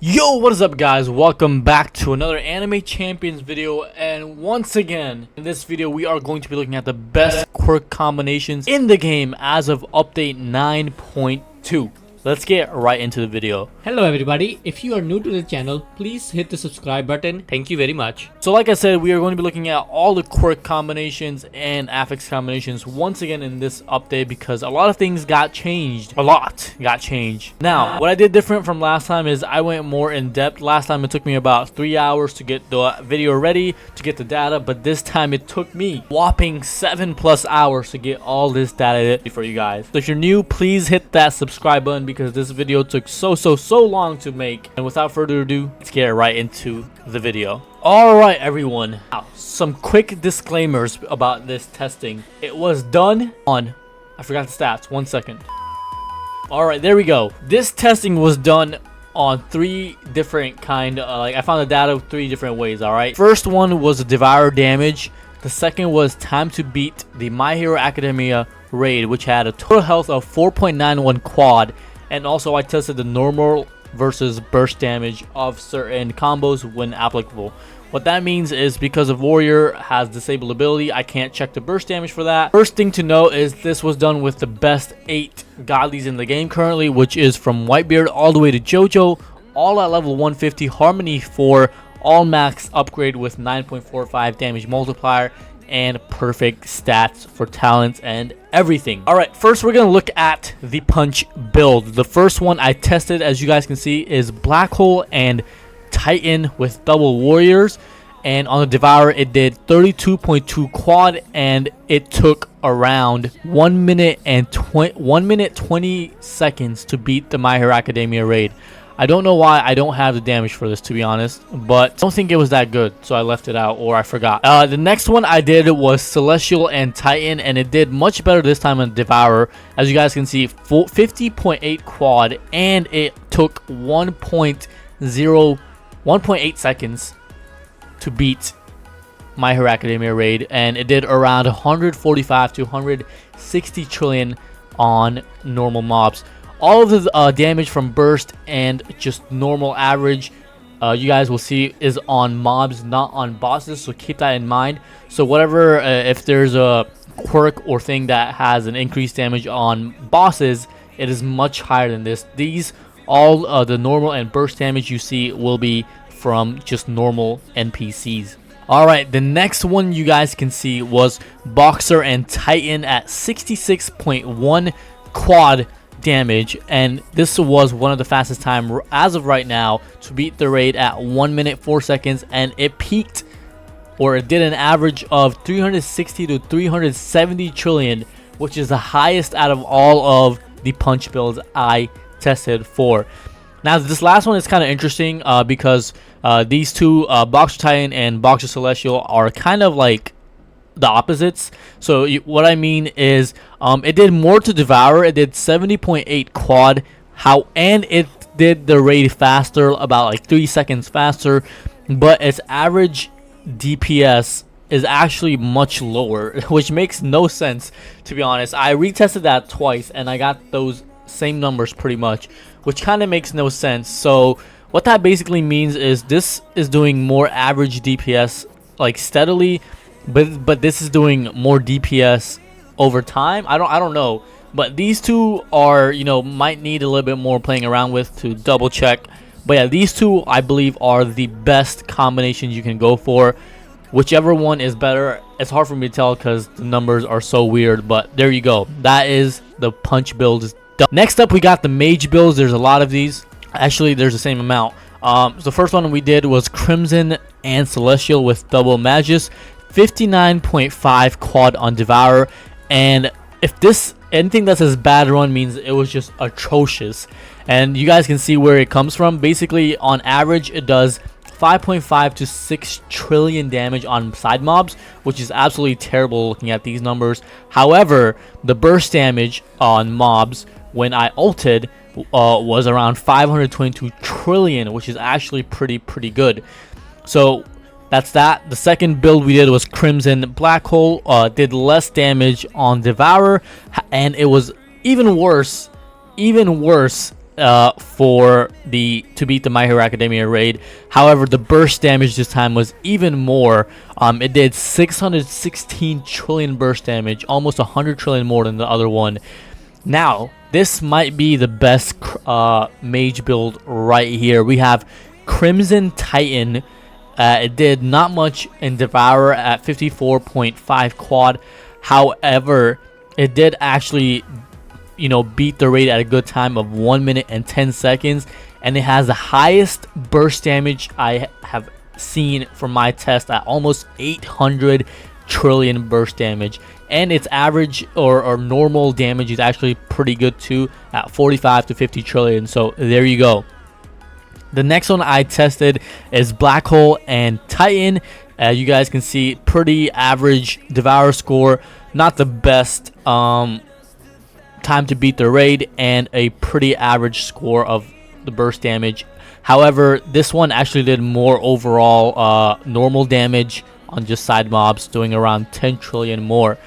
Yo, what is up guys? Welcome back to another Anime Champions video, and once again in this video we are going to be looking at the best quirk combinations in the game as of update 9.2. Let's get right into the video. Hello everybody, if you are new to the channel, please hit the subscribe button. Thank you very much. So like I said, we are going to be looking at all the quirk combinations and affix combinations once again in this update because a lot of things got changed. Now, what I did different from last time is I went more in depth. Last time it took me about 3 hours to get the video ready, to get the data, but this time it took me whopping 7+ hours to get all this data for you guys. So if you're new, please hit that subscribe button because this video took so long to make. And without further ado, let's get right into the video. Alright everyone, now some quick disclaimers about this testing. It was done on, I forgot the stats, 1 second. Alright, there we go. This testing was done on 3 different I found the data 3 different ways. Alright, first one was Devour damage. The second was time to beat the My Hero Academia raid, which had a total health of 4.91 quad. And also I tested the normal versus burst damage of certain combos when applicable. What that means is because of Warrior has disabled ability, I can't check the burst damage for that. First thing to know is this was done with the best 8 godlies in the game currently, which is from Whitebeard all the way to JoJo, all at level 150, Harmony 4, all max upgrade with 9.45 damage multiplier, and perfect stats for talents and everything. Alright, first we're gonna look at the punch build. The first one I tested, as you guys can see, is Black Hole and Titan with double warriors, and on the Devourer it did 32.2 quad, and it took around 1 minute 20 seconds to beat the My Hero Academia raid. I don't know why I don't have the damage for this, to be honest, but I don't think it was that good, so I left it out, or I forgot. The next one I did was Celestial and Titan, and it did much better this time on Devourer. As you guys can see, 50.8 quad, and it took 1.8 seconds to beat My Hero Academia raid, and it did around 145 to 160 trillion on normal mobs. All of the damage from burst and just normal average, you guys will see, is on mobs, not on bosses, so keep that in mind. So whatever, if there's a quirk or thing that has an increased damage on bosses, it is much higher than this. These, all the normal and burst damage you see will be from just normal NPCs. Alright, the next one you guys can see was Boxer and Titan at 66.1 quad damage, and this was one of the fastest time as of right now to beat the raid at 1 minute 4 seconds, and it peaked, or it did an average of 360 to 370 trillion, which is the highest out of all of the punch builds I tested for. Now this last one is kind of interesting because these two, Boxer Titan and Boxer Celestial, are kind of like the opposites. So what I mean is it did more to Devour. It did 70.8 quad, and it did the raid faster, about like 3 seconds faster, but its average DPS is actually much lower, which makes no sense, to be honest. I retested that twice and I got those same numbers pretty much, which kind of makes no sense. So what that basically means is this is doing more average DPS like steadily, but this is doing more DPS over time. I don't know, but these two are, might need a little bit more playing around with to double check. But yeah, these two I believe are the best combinations you can go for. Whichever one is better, it's hard for me to tell because the numbers are so weird, but there you go. That is the punch build. Next up we got the Mage Builds. There's a lot of these. Actually, there's the same amount. So the first one we did was Crimson and Celestial with double Magus, 59.5 quad on Devourer, and if anything that says bad run means it was just atrocious. And you guys can see where it comes from. Basically, on average, it does 5.5 to 6 trillion damage on side mobs, which is absolutely terrible looking at these numbers. However, the burst damage on mobs when I ulted was around 522 trillion, which is actually pretty good. So that's that. The second build we did was Crimson Black Hole. Did less damage on Devourer, and it was even worse to beat the My Hero Academia raid. However, the burst damage this time was even more. It did 616 trillion burst damage, almost 100 trillion more than the other one. Now, this might be the best mage build right here. We have Crimson Titan. It did not much in Devourer at 54.5 quad. However, it did actually, beat the raid at a good time of 1 minute and 10 seconds. And it has the highest burst damage I have seen from my test at almost 800 trillion burst damage. And its average or normal damage is actually pretty good too at 45 to 50 trillion. So there you go. The next one I tested is Black Hole and Titan. As you guys can see, pretty average Devour score. Not the best time to beat the raid, and a pretty average score of the burst damage. However, this one actually did more overall normal damage on just side mobs, doing around 10 trillion more.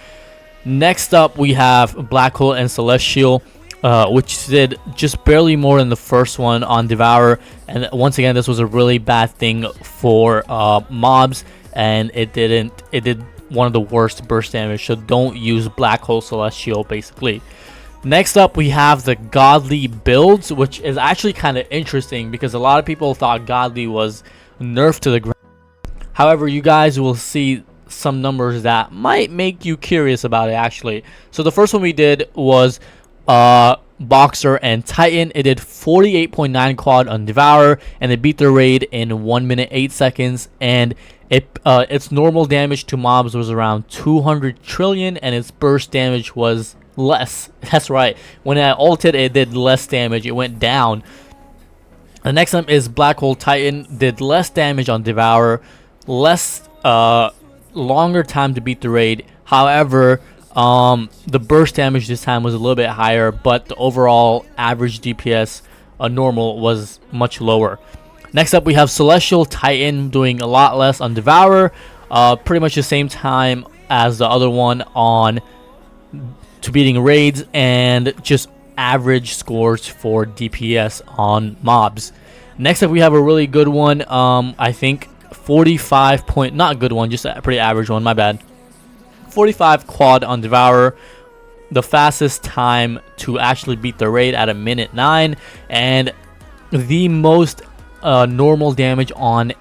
Next up, we have Black Hole and Celestial, which did just barely more than the first one on Devourer. And once again, this was a really bad thing for mobs, and it did one of the worst burst damage. So don't use Black Hole Celestial basically. Next up, we have the Godly builds, which is actually kind of interesting because a lot of people thought Godly was nerfed to the ground. However, you guys will see some numbers that might make you curious about it actually. So the first one we did was Boxer and Titan. It did 48.9 quad on Devourer, and it beat the raid in 1 minute 8 seconds. And its normal damage to mobs was around 200 trillion, and its burst damage was less. That's right, when I ulted, it did less damage. It went down. The next one is Black Hole Titan. Did less damage on Devourer, less longer time to beat the raid. However, the burst damage this time was a little bit higher, but the overall average DPS normal was much lower. Next up, we have Celestial Titan doing a lot less on Devourer, pretty much the same time as the other one on to beating raids, and just average scores for DPS on mobs. Next up, we have a really good one. I think 45 point, not a good one, just a pretty average one, my bad. 45 quad on Devourer, the fastest time to actually beat the raid at 1:09, and the most normal damage on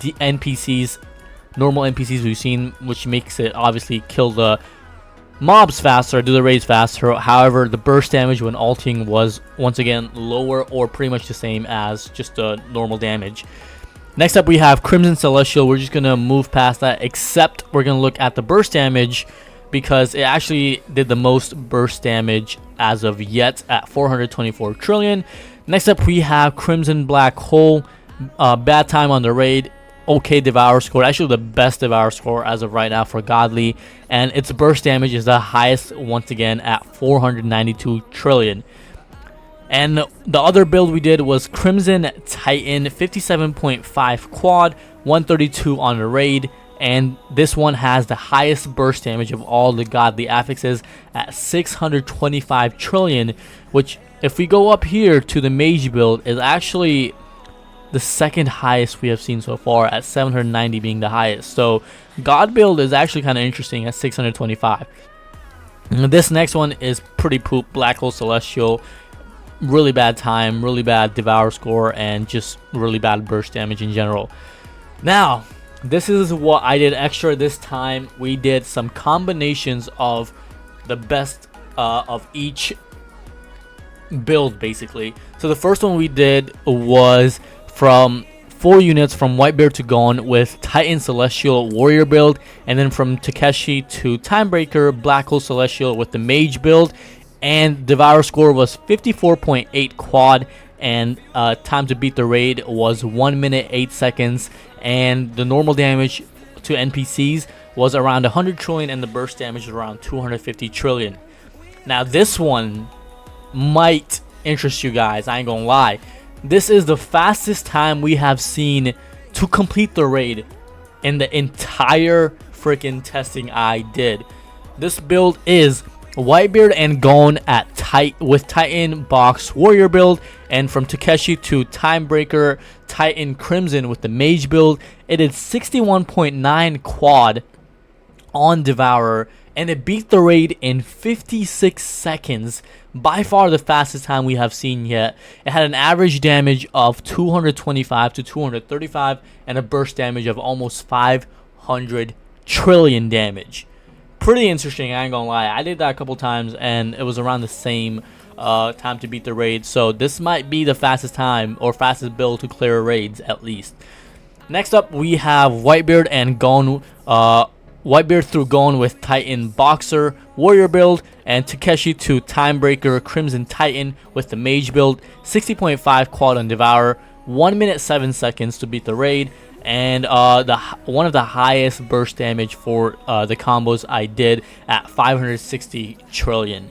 the normal NPCs we've seen, which makes it obviously kill the mobs faster, do the raids faster. However, the burst damage when ulting was once again lower or pretty much the same as just the normal damage. Next up, we have Crimson Celestial. We're just gonna move past that, except we're gonna look at the burst damage because it actually did the most burst damage as of yet at 424 trillion. Next up, we have Crimson Black Hole. Bad time on the raid. Okay Devour score, actually the best Devour score as of right now for Godly, and its burst damage is the highest once again at 492 trillion. And the other build we did was Crimson Titan, 57.5 quad, 132 on the raid, and this one has the highest burst damage of all the Godly affixes at 625 trillion, which if we go up here to the Mage build is actually the second highest we have seen so far, at 790 being the highest. So God build is actually kind of interesting at 625. And this next one is pretty poop. Black Hole Celestial, really bad time, really bad Devour score, and just really bad burst damage in general. Now, this is what I did extra this time. We did some combinations of the best of each build basically. So the first one we did was from 4 units from Whitebeard to Gon with Titan Celestial Warrior build, and then from Takeshi to Timebreaker Black Hole Celestial with the Mage build, and Devour score was 54.8 quad, and time to beat the raid was 1 minute 8 seconds, and the normal damage to NPCs was around 100 trillion, and the burst damage was around 250 trillion. Now this one might interest you guys, I ain't gonna lie. This is the fastest time we have seen to complete the raid in the entire freaking testing I did. This build is Whitebeard and Gon at with Titan Box Warrior build, and from Takeshi to Timebreaker Titan Crimson with the Mage build. It did 61.9 quad on Devourer, and it beat the raid in 56 seconds. By far the fastest time we have seen yet. It had an average damage of 225 to 235 and a burst damage of almost 500 trillion damage. Pretty interesting, I ain't gonna lie. I did that a couple times and it was around the same time to beat the raid. So this might be the fastest time or fastest build to clear raids at least. Next up we have Whitebeard and Gon. Whitebeard through Gon with Titan Boxer Warrior build, and Takeshi to Timebreaker Crimson Titan with the Mage build. 60.5 quad on Devourer, 1 minute 7 seconds to beat the raid, and one of the highest burst damage for the combos I did at 560 trillion.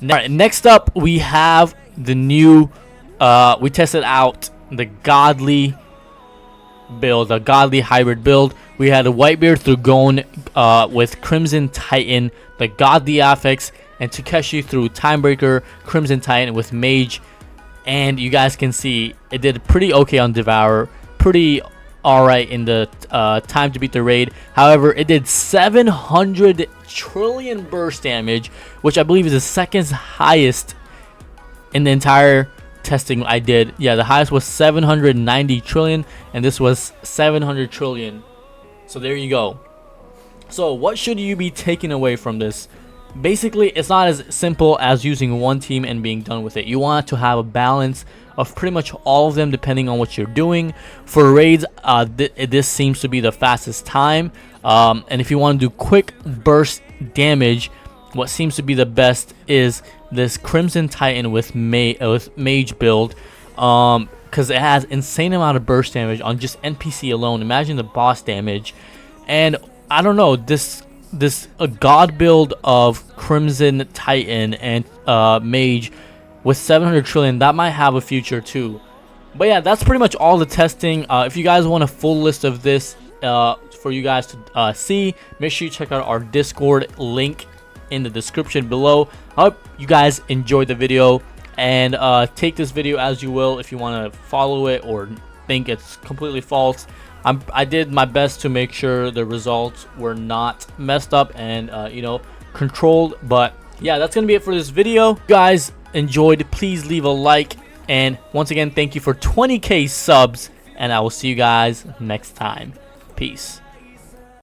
Alright, next up we have the new we tested out the godly build, a godly hybrid build. We had a Whitebeard through Gon with Crimson Titan, the godly Affix, and Takeshi through Timebreaker Crimson Titan with Mage. And you guys can see it did pretty okay on Devourer, pretty alright in the time to beat the raid. However, it did 700 trillion burst damage, which I believe is the second highest in the entire testing I did. Yeah, the highest was 790 trillion, and this was 700 trillion. So there you go. So what should you be taking away from this? Basically, it's not as simple as using one team and being done with it. You want to have a balance of pretty much all of them depending on what you're doing. For raids, this seems to be the fastest time. And if you want to do quick burst damage, what seems to be the best is this Crimson Titan with Mage build, because it has insane amount of burst damage on just NPC alone. Imagine the boss damage. And I don't know, this a god build of Crimson Titan and Mage with 700 trillion, that might have a future too. But yeah, that's pretty much all the testing. If you guys want a full list of this for you guys to see, make sure you check out our Discord link in the description below. I hope you guys enjoyed the video, and take this video as you will. If you want to follow it or think it's completely false, I did my best to make sure the results were not messed up and you know, controlled. But yeah, that's gonna be it for this video. If you guys enjoyed, please leave a like, and once again, thank you for 20k subs, and I will see you guys next time. Peace.